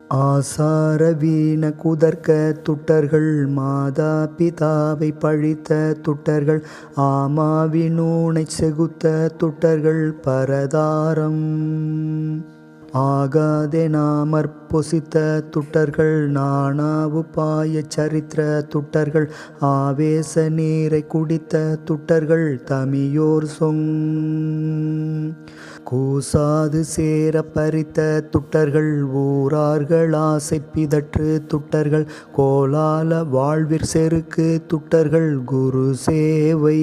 ஆசார வீண குதர்க்க துட்டர்கள் மாதா பிதாவை பழித்த துட்டர்கள் ஆமாவினூனைச் செகுத்த துட்டர்கள் பரதாரம் ஆகாதெனாமற்பொசித்த துட்டர்கள் நாணாவு பாயச் சரித்திர துட்டர்கள் ஆவேச நீரை குடித்த துட்டர்கள் தமியோர் கூசாது சேர பறித்த துட்டர்கள் ஊரார்கள் ஆசை பிதற்று துட்டர்கள் கோலால வாழ்விற் செருக்கு துட்டர்கள் குரு சேவை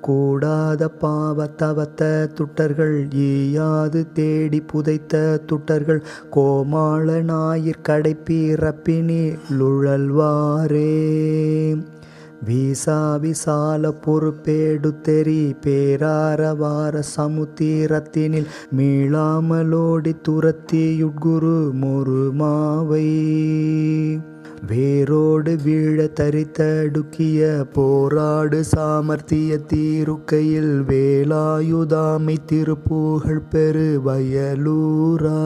கூடாத பாவத்தவத்த துட்டர்கள் ஈயாது தேடி புதைத்த துட்டர்கள் கோமாள ஞாயிற் கடைப்பிறப்பினிலுழல்வாரே விசால பொறுப்பேடுத்தெறி பேராரவார சமுத்திரத்தினில் மீளாமலோடி துரத்தியுட்குரு முருமாவை வேரோடு வீழ தரித்தடுக்கிய போராடு சாமர்த்திய தீருக்கையில் வேலாயுதாமை திருப்புகழ் பெரு வயலூரா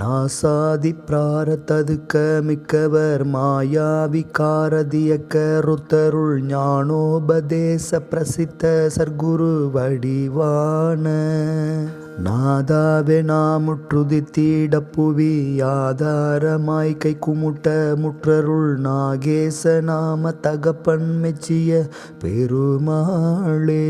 நாசாதி பிராரத்ததுக்க மிக்கவர் மாயாவிகாரதியக்க ருத்தருள் ஞானோபதேச பிரசித்த சர்க்குரு வடிவான நாதாவே நாமுற்றுதித்திடப்புவி ஆதாரமாய் கை குமுட்ட முற்றருள் நாகேச நாம தகப்பன் மெச்சிய பெருமாளே.